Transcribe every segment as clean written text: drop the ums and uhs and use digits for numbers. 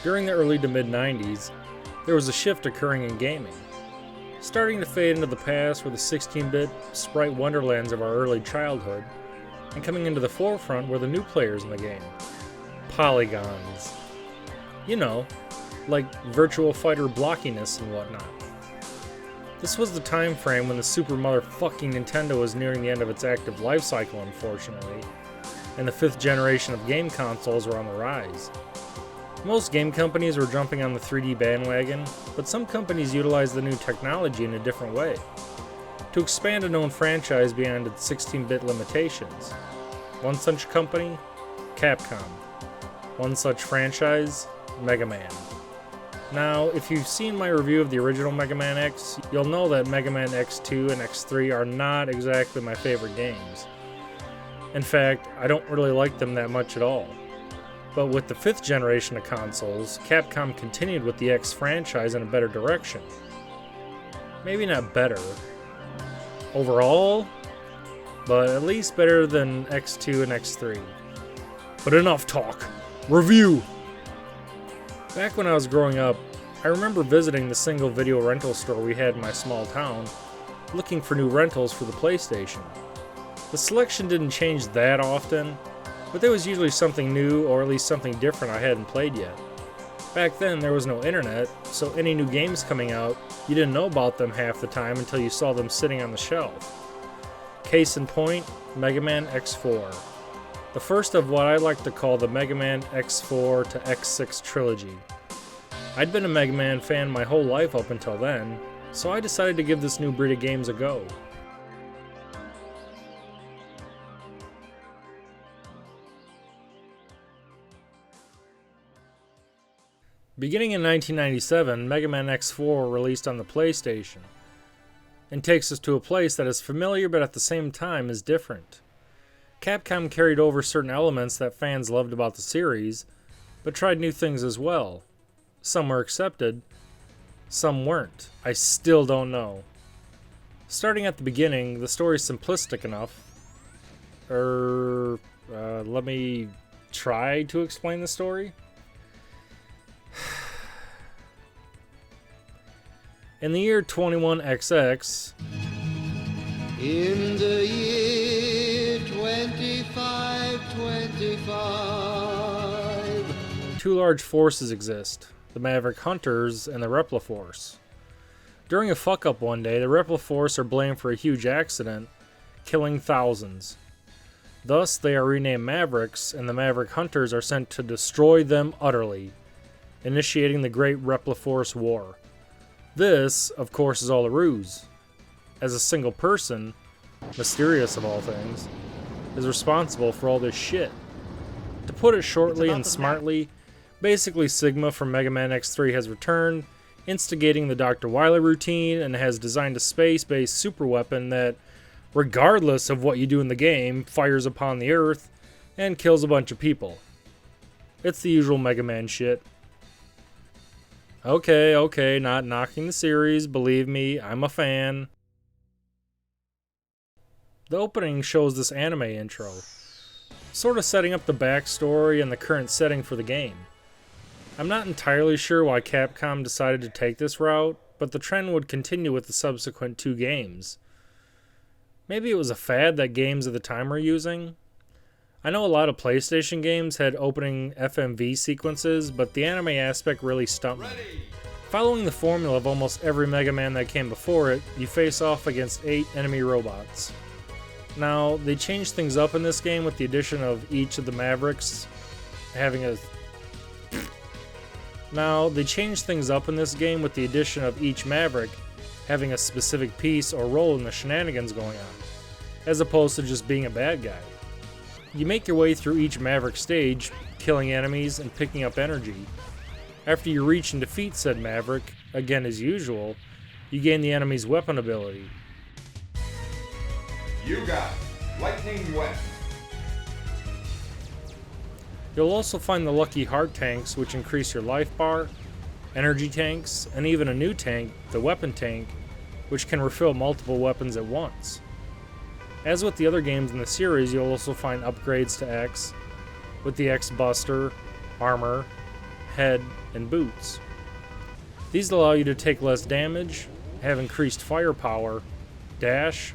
During the early to mid-90s, there was a shift occurring in gaming. Starting to fade into the past were the 16-bit sprite wonderlands of our early childhood, and coming into the forefront were the new players in the game. Polygons. You know, like virtual fighter blockiness and whatnot. This was the time frame when the super motherfucking Nintendo was nearing the end of its active life cycle, unfortunately, and the 5th generation of game consoles were on the rise. Most game companies were jumping on the 3D bandwagon, but some companies utilized the new technology in a different way, to expand a known franchise beyond its 16-bit limitations. One such company? Capcom. One such franchise? Mega Man. Now, if you've seen my review of the original Mega Man X, you'll know that Mega Man X2 and X3 are not exactly my favorite games. In fact, I don't really like them that much at all. But with the 5th generation of consoles, Capcom continued with the X franchise in a better direction. Maybe not better overall, but at least better than X2 and X3. But enough talk. Review! Back when I was growing up, I remember visiting the single video rental store we had in my small town, looking for new rentals for the PlayStation. The selection didn't change that often, but there was usually something new or at least something different I hadn't played yet. Back then there was no internet, so any new games coming out, you didn't know about them half the time until you saw them sitting on the shelf. Case in point, Mega Man X4. The first of what I like to call the Mega Man X4 to X6 trilogy. I'd been a Mega Man fan my whole life up until then, so I decided to give this new breed of games a go. Beginning in 1997, Mega Man X4 released on the PlayStation, and takes us to a place that is familiar but at the same time is different. Capcom carried over certain elements that fans loved about the series, but tried new things as well. Some were accepted, some weren't. I still don't know. Starting at the beginning, the story is simplistic enough. Let me try to explain the story. In the year 21XX, in the year 2525, two large forces exist, the Maverick Hunters and the Repliforce. During a fuck-up one day, the Repliforce are blamed for a huge accident, killing thousands. Thus, they are renamed Mavericks, and the Maverick Hunters are sent to destroy them utterly, initiating the Great Repliforce War. This, of course, is all a ruse, as a single person, mysterious of all things, is responsible for all this shit. To put it shortly and smartly, basically Sigma from Mega Man X3 has returned, instigating the Dr. Wily routine, and has designed a space-based superweapon that, regardless of what you do in the game, fires upon the Earth and kills a bunch of people. It's the usual Mega Man shit. Okay, not knocking the series, believe me, I'm a fan. The opening shows this anime intro, sort of setting up the backstory and the current setting for the game. I'm not entirely sure why Capcom decided to take this route, but the trend would continue with the subsequent 2 games. Maybe it was a fad that games at the time were using. I know a lot of PlayStation games had opening FMV sequences, but the anime aspect really stumped me. Following the formula of almost every Mega Man that came before it, you face off against 8 enemy robots. Now, they changed things up in this game with the addition of each of the Mavericks having a... each Maverick having a specific piece or role in the shenanigans going on, as opposed to just being a bad guy. You make your way through each Maverick stage, killing enemies and picking up energy. After you reach and defeat said Maverick, again as usual, you gain the enemy's weapon ability. You got Lightning Weapon. You'll also find the lucky heart tanks, which increase your life bar, energy tanks, and even a new tank, the weapon tank, which can refill multiple weapons at once. As with the other games in the series, you'll also find upgrades to X, with the X Buster, Armor, head, and boots. These allow you to take less damage, have increased firepower, dash,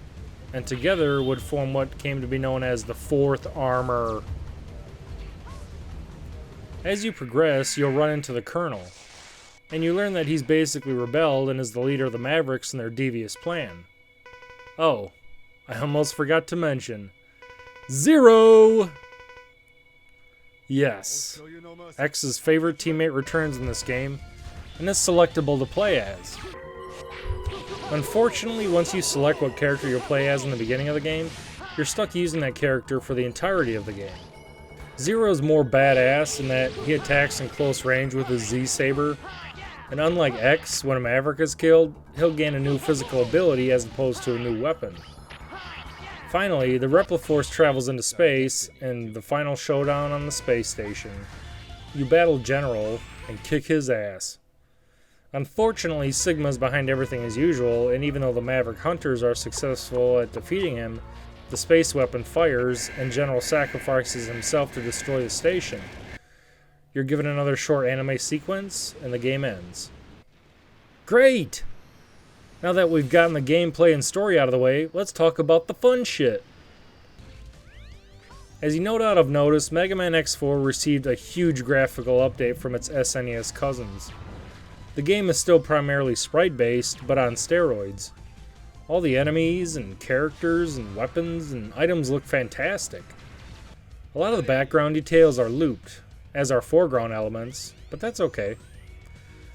and together would form what came to be known as the fourth armor. As you progress, you'll run into the Colonel, and you learn that he's basically rebelled and is the leader of the Mavericks in their devious plan. Oh, I almost forgot to mention, Zero! Yes, X's favorite teammate returns in this game, and is selectable to play as. Unfortunately, once you select what character you'll play as in the beginning of the game, you're stuck using that character for the entirety of the game. Zero is more badass in that he attacks in close range with his Z-Saber, and unlike X, when a Maverick is killed, he'll gain a new physical ability as opposed to a new weapon. Finally, the Repliforce travels into space, and the final showdown on the space station. You battle General and kick his ass. Unfortunately, Sigma's behind everything as usual, and even though the Maverick Hunters are successful at defeating him, the space weapon fires, and General sacrifices himself to destroy the station. You're given another short anime sequence, and the game ends. Great! Now that we've gotten the gameplay and story out of the way, let's talk about the fun shit. As you no doubt have noticed, Mega Man X4 received a huge graphical update from its SNES cousins. The game is still primarily sprite-based, but on steroids. All the enemies and characters and weapons and items look fantastic. A lot of the background details are looped, as are foreground elements, but that's okay.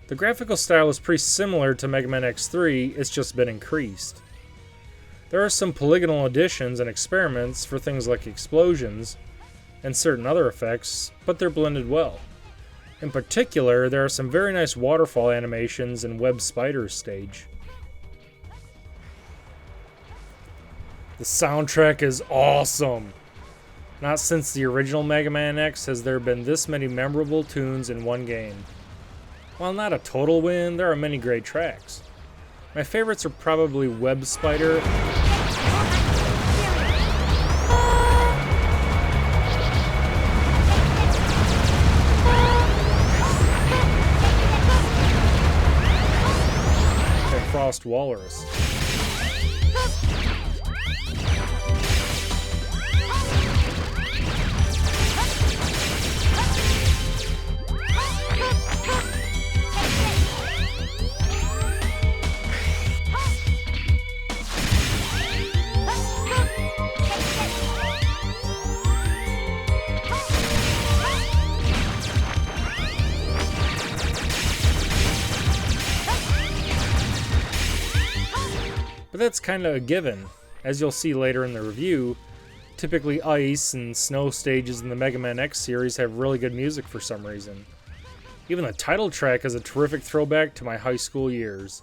The graphical style is pretty similar to Mega Man X3, it's just been increased. There are some polygonal additions and experiments for things like explosions and certain other effects, but they're blended well. In particular, there are some very nice waterfall animations and web spiders stage. The soundtrack is awesome! Not since the original Mega Man X has there been this many memorable tunes in one game. While not a total win, there are many great tracks. My favorites are probably Web Spider, and Frost Walrus. But that's kinda a given. As you'll see later in the review, typically ice and snow stages in the Mega Man X series have really good music for some reason. Even the title track is a terrific throwback to my high school years.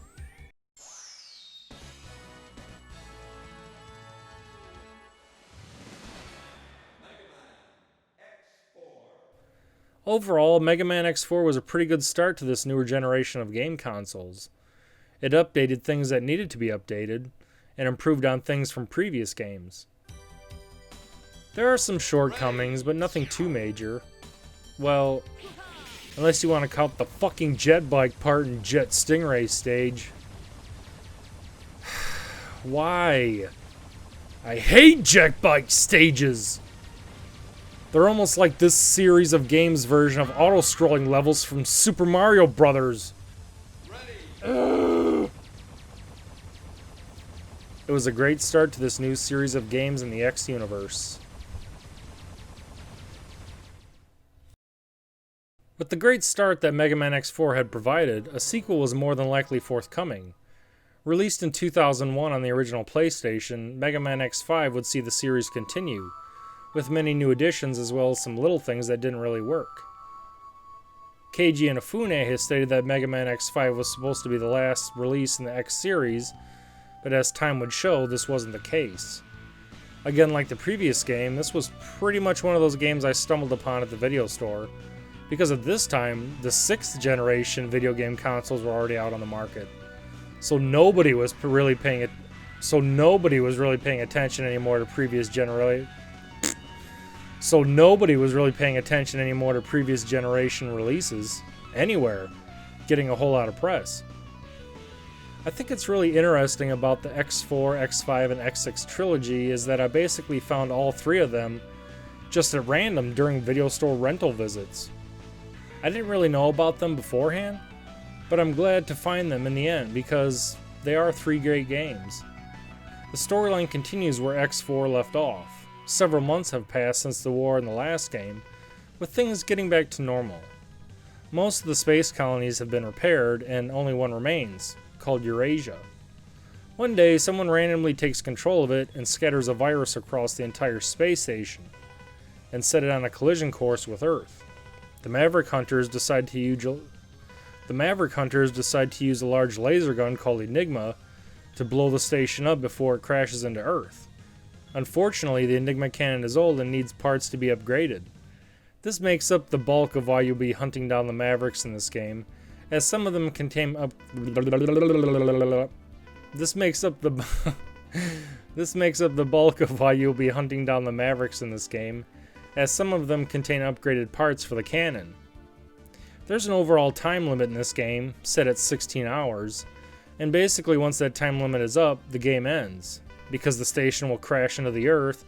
Overall, Mega Man X4 was a pretty good start to this newer generation of game consoles. It updated things that needed to be updated, and improved on things from previous games. There are some shortcomings, but nothing too major. Well, unless you want to count the fucking jet bike part in Jet Stingray stage. Why? I hate jet bike stages! They're almost like this series of games version of auto-scrolling levels from Super Mario Bros. It was a great start to this new series of games in the X universe. With the great start that Mega Man X4 had provided, a sequel was more than likely forthcoming. Released in 2001 on the original PlayStation, Mega Man X5 would see the series continue, with many new additions as well as some little things that didn't really work. Keiji Inafune has stated that Mega Man X5 was supposed to be the last release in the X series, but as time would show, this wasn't the case. Again, like the previous game, this was pretty much one of those games I stumbled upon at the video store, because at this time, the 6th generation video game consoles were already out on the market. So nobody was really paying attention anymore to previous generation releases. anywhere, getting a whole lot of press. I think it's really interesting about the X4, X5, and X6 trilogy is that I basically found all three of them just at random during video store rental visits. I didn't really know about them beforehand, but I'm glad to find them in the end because they are three great games. The storyline continues where X4 left off. Several months have passed since the war in the last game, with things getting back to normal. Most of the space colonies have been repaired and only one remains, called Eurasia. One day, someone randomly takes control of it and scatters a virus across the entire space station and set it on a collision course with Earth. The Maverick Hunters decide to use a large laser gun called Enigma to blow the station up before it crashes into Earth. Unfortunately, the Enigma cannon is old and needs parts to be upgraded. This makes up the bulk of why you'll be hunting down the Mavericks in this game, as some of them contain This makes up the bulk of why you'll be hunting down the Mavericks in this game, as some of them contain upgraded parts for the cannon. There's an overall time limit in this game, set at 16 hours, and basically once that time limit is up, the game ends, because the station will crash into the Earth,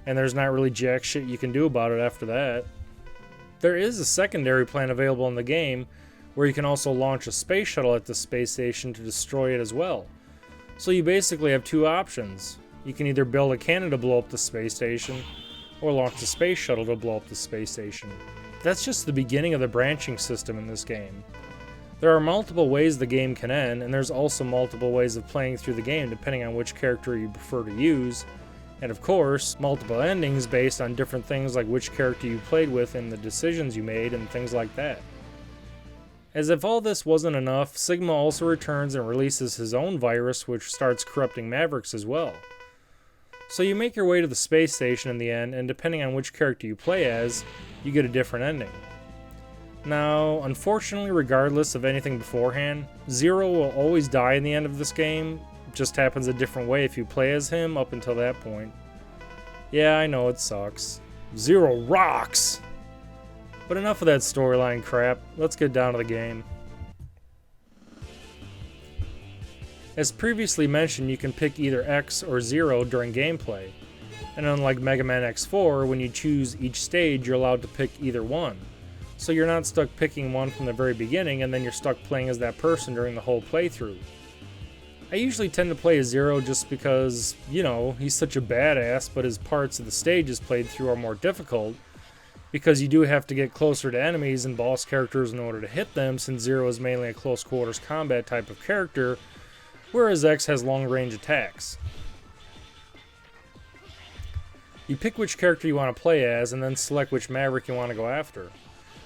and there's not really jack shit you can do about it after that. There is a secondary plan available in the game, where you can also launch a space shuttle at the space station to destroy it as well. So you basically have two options. You can either build a cannon to blow up the space station, or launch a space shuttle to blow up the space station. That's just the beginning of the branching system in this game. There are multiple ways the game can end, and there's also multiple ways of playing through the game depending on which character you prefer to use, and of course, multiple endings based on different things like which character you played with and the decisions you made and things like that. As if all this wasn't enough, Sigma also returns and releases his own virus which starts corrupting Mavericks as well. So you make your way to the space station in the end, and depending on which character you play as, you get a different ending. Now, unfortunately, regardless of anything beforehand, Zero will always die in the end of this game. It just happens a different way if you play as him up until that point. Yeah, I know it sucks. Zero rocks! But enough of that storyline crap, let's get down to the game. As previously mentioned, you can pick either X or 0 during gameplay, and unlike Mega Man X4, when you choose each stage you're allowed to pick either one, so you're not stuck picking one from the very beginning and then you're stuck playing as that person during the whole playthrough. I usually tend to play as 0 just because, you know, he's such a badass, but his parts of the stages played through are more difficult, because you do have to get closer to enemies and boss characters in order to hit them, since 0 is mainly a close quarters combat type of character, whereas X has long range attacks. You pick which character you want to play as, and then select which Maverick you want to go after.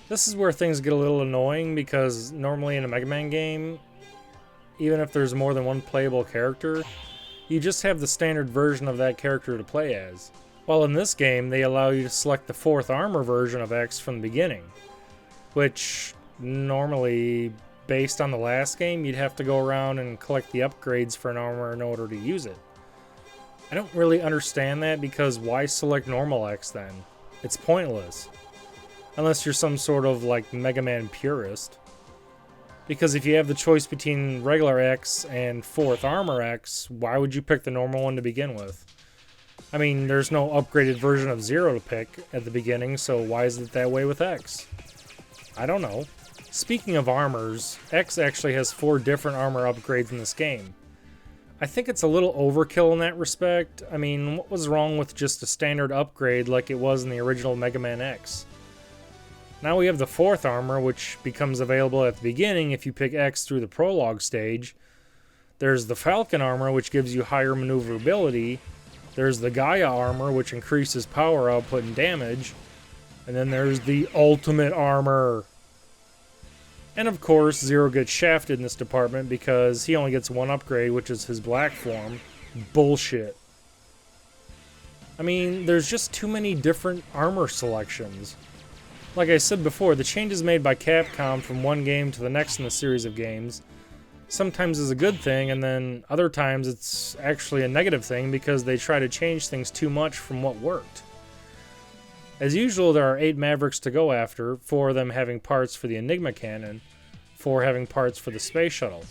This is where things get a little annoying, because normally in a Mega Man game, even if there's more than one playable character, you just have the standard version of that character to play as. While in this game, they allow you to select the 4th armor version of X from the beginning, which normally, based on the last game, you'd have to go around and collect the upgrades for an armor in order to use it. I don't really understand that, because why select normal X then? It's pointless. Unless you're some sort of like Mega Man purist. Because if you have the choice between regular X and 4th armor X, why would you pick the normal one to begin with? I mean, there's no upgraded version of 0 to pick at the beginning, so why is it that way with X? I don't know. Speaking of armors, X actually has 4 different armor upgrades in this game. I think it's a little overkill in that respect. I mean, what was wrong with just a standard upgrade like it was in the original Mega Man X? Now we have the 4th armor, which becomes available at the beginning if you pick X through the prologue stage. There's the Falcon armor, which gives you higher maneuverability. There's the Gaia armor, which increases power output and damage. And then there's the Ultimate armor. And of course, 0 gets shafted in this department because he only gets one upgrade, which is his black form. Bullshit. I mean, there's just too many different armor selections. Like I said before, the changes made by Capcom from one game to the next in the series of games sometimes is a good thing, and then other times it's actually a negative thing because they try to change things too much from what worked. As usual, there are 8 Mavericks to go after, 4 of them having parts for the Enigma cannon, 4 having parts for the space shuttle.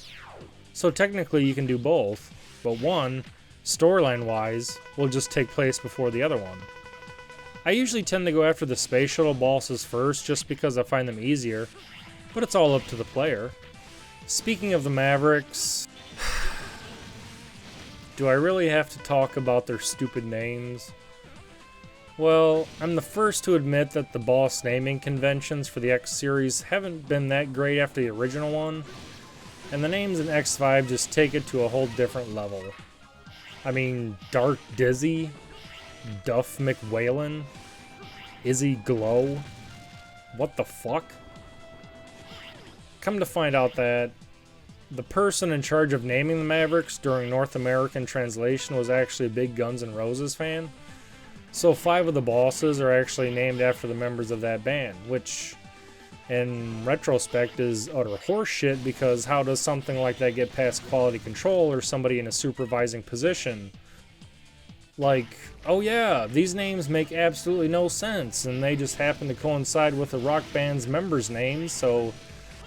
So technically you can do both, but one, storyline-wise, will just take place before the other one. I usually tend to go after the space shuttle bosses first just because I find them easier, but it's all up to the player. Speaking of the Mavericks, do I really have to talk about their stupid names? Well, I'm the first to admit that the boss naming conventions for the X series haven't been that great after the original one, and the names in X5 just take it to a whole different level. I mean, Dark Dizzy, Duff McWhalen, Izzy Glow, what the fuck? Come to find out that the person in charge of naming the Mavericks during North American translation was actually a big Guns N' Roses fan. So 5 of the bosses are actually named after the members of that band, which in retrospect is utter horseshit, because how does something like that get past quality control or somebody in a supervising position? Like, oh yeah, these names make absolutely no sense and they just happen to coincide with the rock band's members' names, so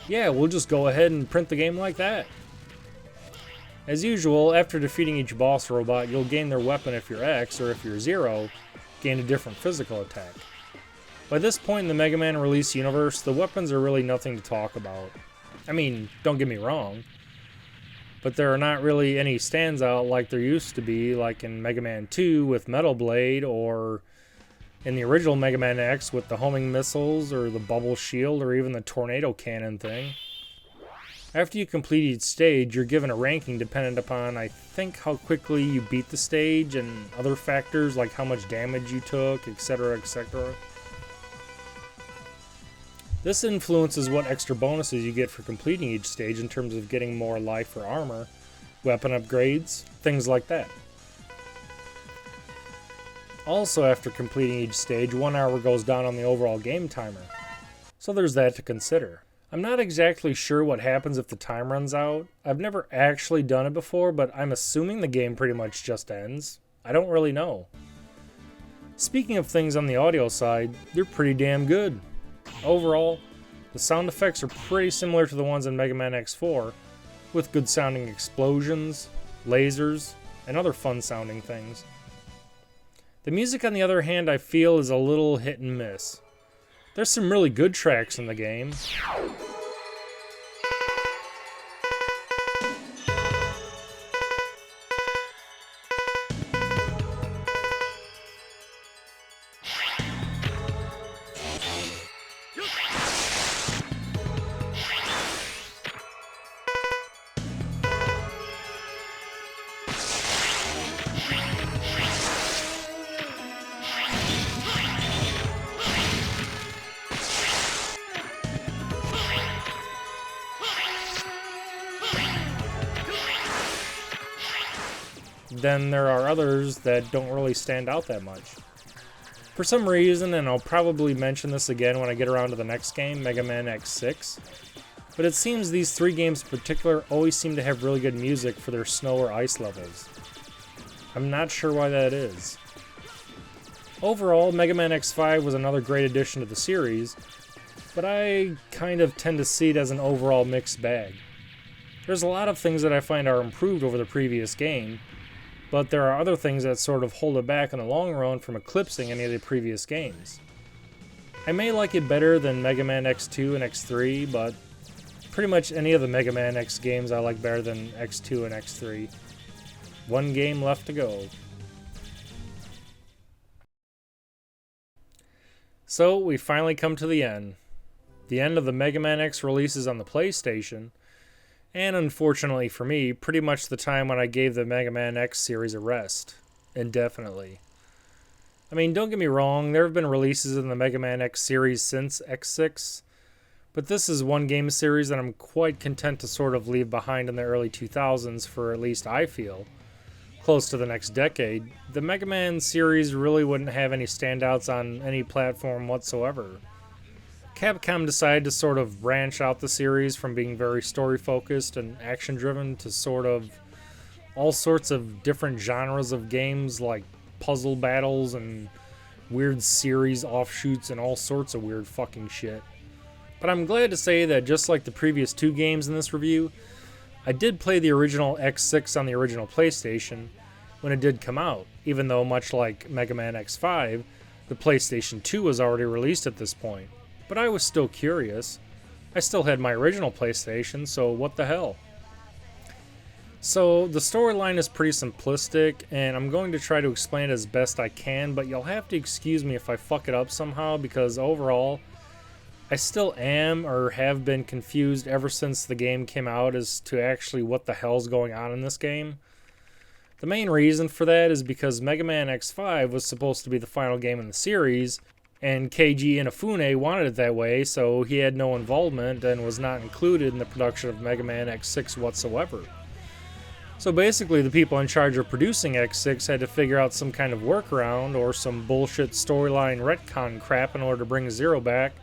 yeah, we'll just go ahead and print the game like that. As usual, after defeating each boss robot, you'll gain their weapon if you're X, or if you're Zero, gain a different physical attack. By this point in the Mega Man release universe, the weapons are really nothing to talk about. I mean, don't get me wrong, but there are not really any stands out like there used to be, like in Mega Man 2 with Metal Blade, or in the original Mega Man X with the homing missiles, or the bubble shield, or even the tornado cannon thing. After you complete each stage, you're given a ranking dependent upon, I think, how quickly you beat the stage and other factors like how much damage you took, etc., etc. This influences what extra bonuses you get for completing each stage in terms of getting more life or armor, weapon upgrades, things like that. Also, after completing each stage, 1 hour goes down on the overall game timer, so there's that to consider. I'm not exactly sure what happens if the time runs out. I've never actually done it before, but I'm assuming the game pretty much just ends. I don't really know. Speaking of things on the audio side, they're pretty damn good. Overall, the sound effects are pretty similar to the ones in Mega Man X4, with good sounding explosions, lasers, and other fun sounding things. The music, on the other hand, I feel is a little hit and miss. There's some really good tracks in the game. Then there are others that don't really stand out that much. For some reason, and I'll probably mention this again when I get around to the next game, Mega Man X6, but it seems these 3 games in particular always seem to have really good music for their snow or ice levels. I'm not sure why that is. Overall, Mega Man X5 was another great addition to the series, but I kind of tend to see it as an overall mixed bag. There's a lot of things that I find are improved over the previous game, but there are other things that sort of hold it back in the long run from eclipsing any of the previous games. I may like it better than Mega Man X2 and X3, but pretty much any of the Mega Man X games I like better than X2 and X3. 1 game left to go. So we finally come to the end. The end of the Mega Man X releases on the PlayStation, and unfortunately for me, pretty much the time when I gave the Mega Man X series a rest, indefinitely. I mean, don't get me wrong, there have been releases in the Mega Man X series since X6, but this is one game series that I'm quite content to sort of leave behind in the early 2000s for, at least I feel, close to the next decade. The Mega Man series really wouldn't have any standouts on any platform whatsoever. Capcom decided to sort of branch out the series from being very story-focused and action-driven to sort of all sorts of different genres of games like puzzle battles and weird series offshoots and all sorts of weird fucking shit. But I'm glad to say that just like the previous 2 games in this review, I did play the original X6 on the original PlayStation when it did come out, even though much like Mega Man X5, the PlayStation 2 was already released at this point. But I was still curious. I still had my original PlayStation, so what the hell? So the storyline is pretty simplistic, and I'm going to try to explain it as best I can, but you'll have to excuse me if I fuck it up somehow, because overall, I still am or have been confused ever since the game came out as to actually what the hell's going on in this game. The main reason for that is because Mega Man X5 was supposed to be the final game in the series, and Keiji Inafune wanted it that way, so he had no involvement and was not included in the production of Mega Man X6 whatsoever. So basically, the people in charge of producing X6 had to figure out some kind of workaround or some bullshit storyline retcon crap in order to bring Zero back,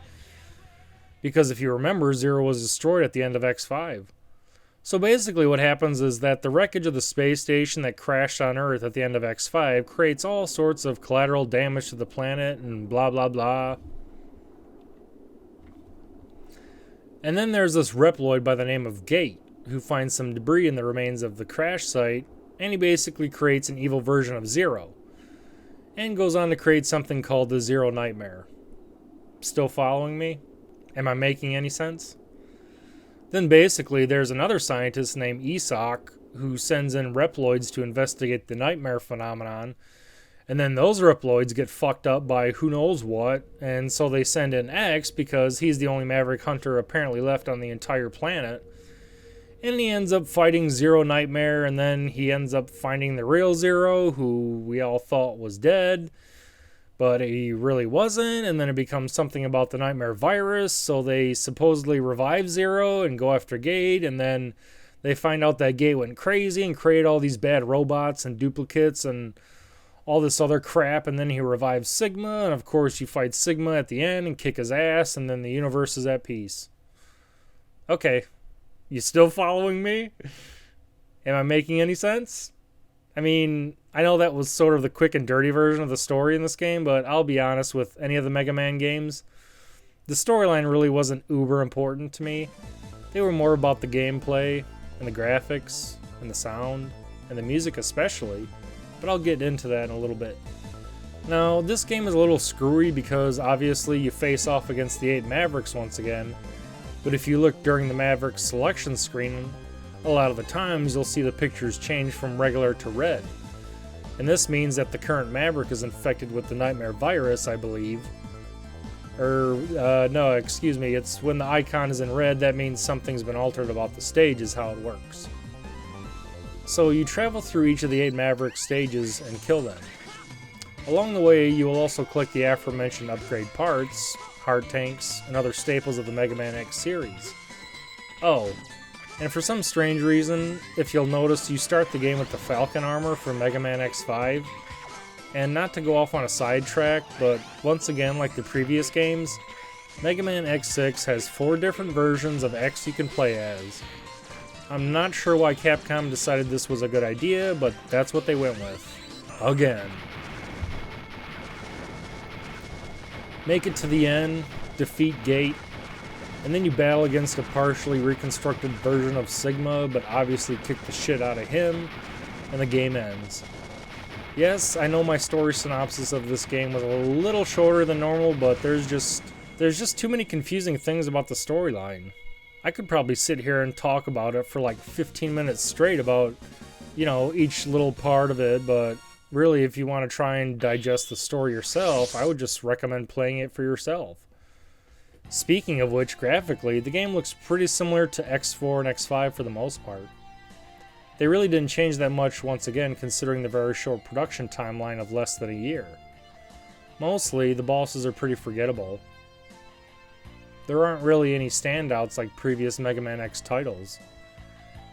because if you remember, Zero was destroyed at the end of X5. So basically what happens is that the wreckage of the space station that crashed on Earth at the end of X5 creates all sorts of collateral damage to the planet and blah blah blah. And then there's this Reploid by the name of Gate, who finds some debris in the remains of the crash site, and he basically creates an evil version of Zero, and goes on to create something called the Zero Nightmare. Still following me? Am I making any sense? Then basically there's another scientist named Isak who sends in Reploids to investigate the nightmare phenomenon, and then those Reploids get fucked up by who knows what, and so they send in X because he's the only Maverick Hunter apparently left on the entire planet, and he ends up fighting Zero Nightmare, and then he ends up finding the real Zero, who we all thought was dead, but he really wasn't, and then it becomes something about the Nightmare virus, so they supposedly revive Zero and go after Gate, and then they find out that Gate went crazy and created all these bad robots and duplicates and all this other crap, and then he revives Sigma, and of course you fight Sigma at the end and kick his ass, and then the universe is at peace. Okay, you still following me? Am I making any sense? I mean, I know that was sort of the quick and dirty version of the story in this game, but I'll be honest, with any of the Mega Man games, the storyline really wasn't uber important to me. They were more about the gameplay, and the graphics, and the sound, and the music especially, but I'll get into that in a little bit. Now, this game is a little screwy because obviously you face off against the 8 Mavericks once again, but if you look during the Maverick selection screen, a lot of the times you'll see the pictures change from regular to red. And this means that the current Maverick is infected with the Nightmare virus, I believe. No, excuse me, it's when the icon is in red, that means something's been altered about the stage is how it works. So you travel through each of the 8 Maverick stages and kill them. Along the way, you will also collect the aforementioned upgrade parts, heart tanks, and other staples of the Mega Man X series. Oh, and for some strange reason, if you'll notice, you start the game with the Falcon armor from Mega Man X5. And not to go off on a sidetrack, but once again, like the previous games, Mega Man X6 has 4 different versions of X you can play as. I'm not sure why Capcom decided this was a good idea, but that's what they went with. Again. Make it to the end, defeat Gate, and then you battle against a partially reconstructed version of Sigma, but obviously kick the shit out of him, and the game ends. Yes, I know my story synopsis of this game was a little shorter than normal, but there's just too many confusing things about the storyline. I could probably sit here and talk about it for like 15 minutes straight about, each little part of it, but really if you want to try and digest the story yourself, I would just recommend playing it for yourself. Speaking of which, graphically, the game looks pretty similar to X4 and X5 for the most part. They really didn't change that much once again, considering the very short production timeline of less than a year. Mostly, the bosses are pretty forgettable. There aren't really any standouts like previous Mega Man X titles.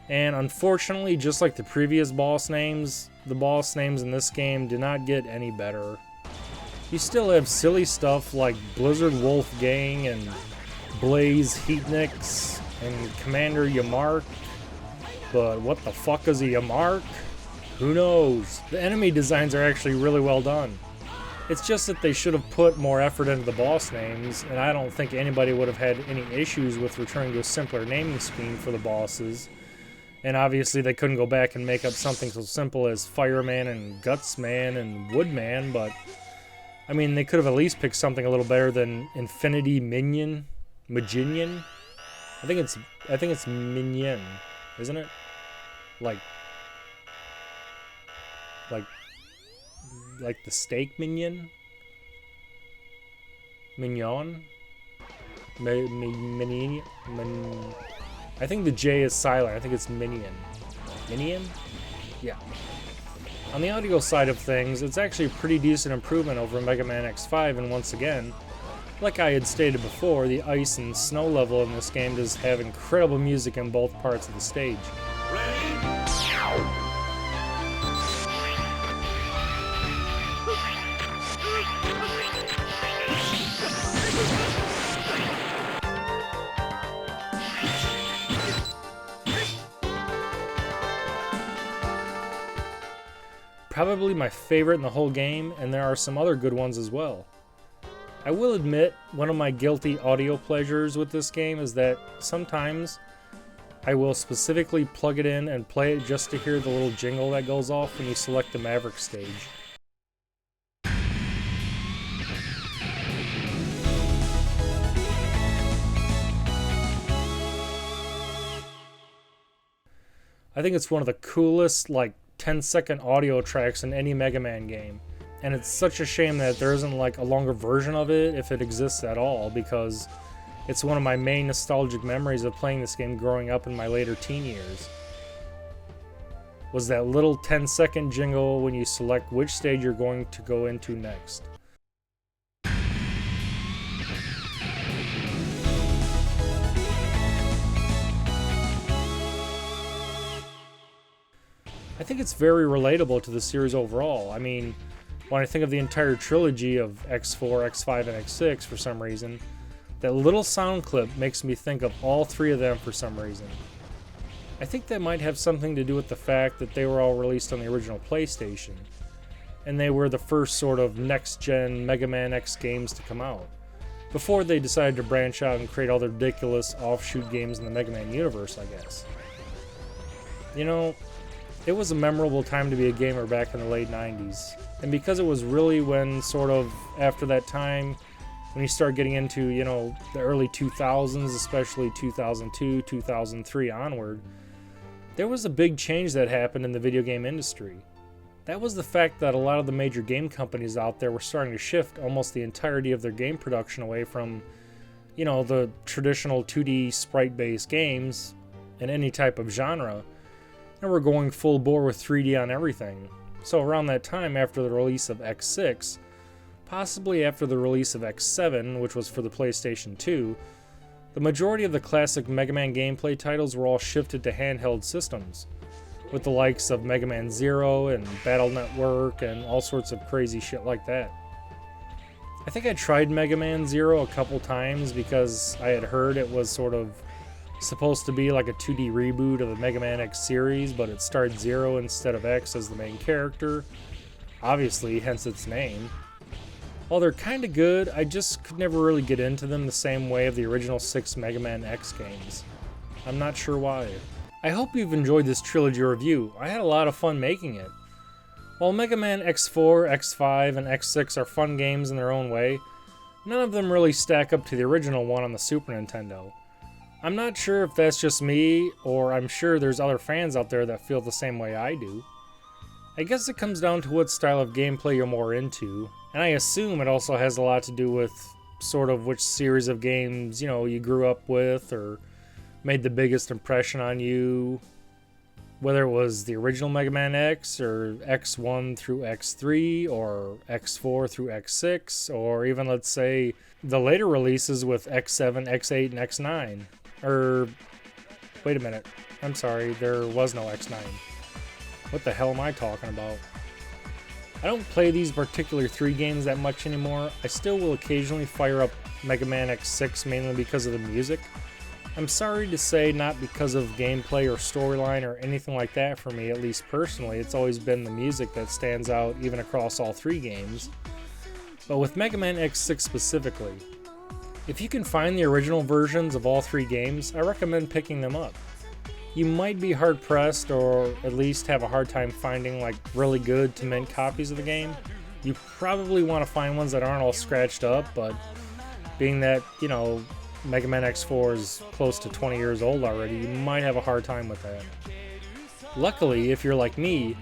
And unfortunately, just like the previous boss names, the boss names in this game do not get any better. You still have silly stuff like Blizzard Wolf Gang and Blaze Heatniks and Commander Yamark, but what the fuck is a Yamark? Who knows? The enemy designs are actually really well done. It's just that they should have put more effort into the boss names, and I don't think anybody would have had any issues with returning to a simpler naming scheme for the bosses. And obviously they couldn't go back and make up something so simple as Fireman and Gutsman and Woodman, but I mean, they could have at least picked something a little better than Infinity Minion? Maginion? I think it's Minion, isn't it? Like the steak minion? Mignon? Minion? I think the J is silent. I think it's Minion. Minion? Yeah. On the audio side of things, it's actually a pretty decent improvement over Mega Man X5, and once again, like I had stated before, the ice and snow level in this game does have incredible music in both parts of the stage. Probably my favorite in the whole game, and there are some other good ones as well. I will admit, one of my guilty audio pleasures with this game is that sometimes I will specifically plug it in and play it just to hear the little jingle that goes off when you select the Maverick stage. I think it's one of the coolest, 10-second audio tracks in any Mega Man game. And it's such a shame that there isn't a longer version of it, if it exists at all, because it's one of my main nostalgic memories of playing this game growing up in my later teen years. Was that little 10-second jingle when you select which stage you're going to go into next. I think it's very relatable to the series overall. I mean, when I think of the entire trilogy of X4, X5, and X6 for some reason, that little sound clip makes me think of all three of them for some reason. I think that might have something to do with the fact that they were all released on the original PlayStation, and they were the first sort of next-gen Mega Man X games to come out, before they decided to branch out and create all the ridiculous offshoot games in the Mega Man universe, I guess. You know, it was a memorable time to be a gamer back in the late 90s. And because it was really when, sort of, after that time, when you start getting into, the early 2000s, especially 2002, 2003 onward, there was a big change that happened in the video game industry. That was the fact that a lot of the major game companies out there were starting to shift almost the entirety of their game production away from, the traditional 2D sprite-based games in any type of genre, and we're going full bore with 3D on everything. So around that time, after the release of X6, possibly after the release of X7, which was for the PlayStation 2, the majority of the classic Mega Man gameplay titles were all shifted to handheld systems, with the likes of Mega Man Zero and Battle Network and all sorts of crazy shit like that. I think I tried Mega Man Zero a couple times because I had heard it was sort of supposed to be like a 2D reboot of the Mega Man X series, but it starred Zero instead of X as the main character, obviously, hence its name. While they're kinda good, I just could never really get into them the same way of the original 6 Mega Man X games. I'm not sure why. I hope you've enjoyed this trilogy review. I had a lot of fun making it. While Mega Man X4, X5, and X6 are fun games in their own way, none of them really stack up to the original one on the Super Nintendo. I'm not sure if that's just me, or I'm sure there's other fans out there that feel the same way I do. I guess it comes down to what style of gameplay you're more into, and I assume it also has a lot to do with sort of which series of games, you grew up with, or made the biggest impression on you, whether it was the original Mega Man X, or X1 through X3, or X4 through X6, or even, let's say, the later releases with X7, X8, and X9. Wait a minute. I'm sorry, there was no X9. What the hell am I talking about? I don't play these particular 3 games that much anymore. I still will occasionally fire up Mega Man X6 mainly because of the music. I'm sorry to say not because of gameplay or storyline or anything like that for me, at least personally. It's always been the music that stands out even across all 3 games. But with Mega Man X6 specifically, if you can find the original versions of all 3 games, I recommend picking them up. You might be hard pressed, or at least have a hard time finding like really good to mint copies of the game. You probably want to find ones that aren't all scratched up, but being that, you know, Mega Man X4 is close to 20 years old already, you might have a hard time with that. Luckily, if you're like me,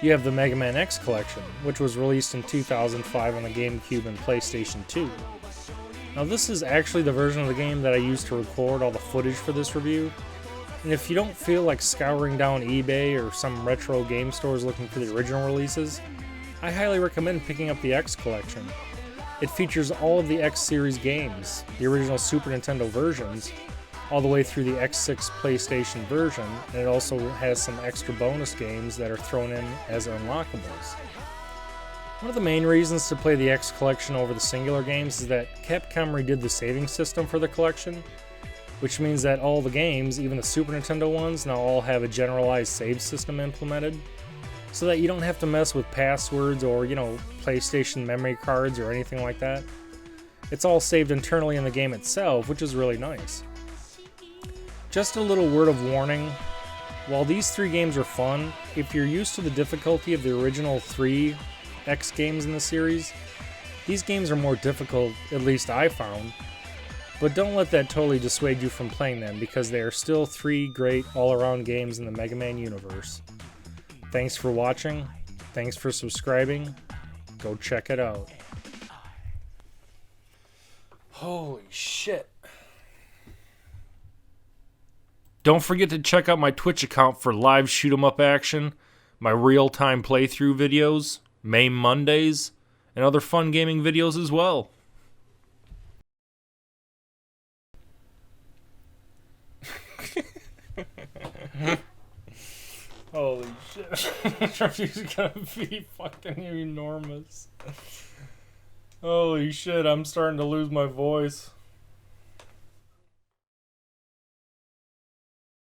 you have the Mega Man X collection, which was released in 2005 on the GameCube and PlayStation 2. Now this is actually the version of the game that I used to record all the footage for this review, and if you don't feel like scouring down eBay or some retro game stores looking for the original releases, I highly recommend picking up the X collection. It features all of the X series games, the original Super Nintendo versions, all the way through the X6 PlayStation version, and it also has some extra bonus games that are thrown in as unlockables. One of the main reasons to play the X collection over the singular games is that Capcom redid the saving system for the collection, which means that all the games, even the Super Nintendo ones, now all have a generalized save system implemented, so that you don't have to mess with passwords or, PlayStation memory cards or anything like that. It's all saved internally in the game itself, which is really nice. Just a little word of warning, while these 3 games are fun, if you're used to the difficulty of the original 3 X games in the series, these games are more difficult, at least I found, but don't let that totally dissuade you from playing them, because they are still 3 great all-around games in the Mega Man universe. Thanks for watching, thanks for subscribing, go check it out. Holy shit. Don't forget to check out my Twitch account for live shoot-'em-up action, my real-time playthrough videos, MAME Mondays, and other fun gaming videos as well. Holy shit. This review's gonna be fucking enormous. Holy shit, I'm starting to lose my voice.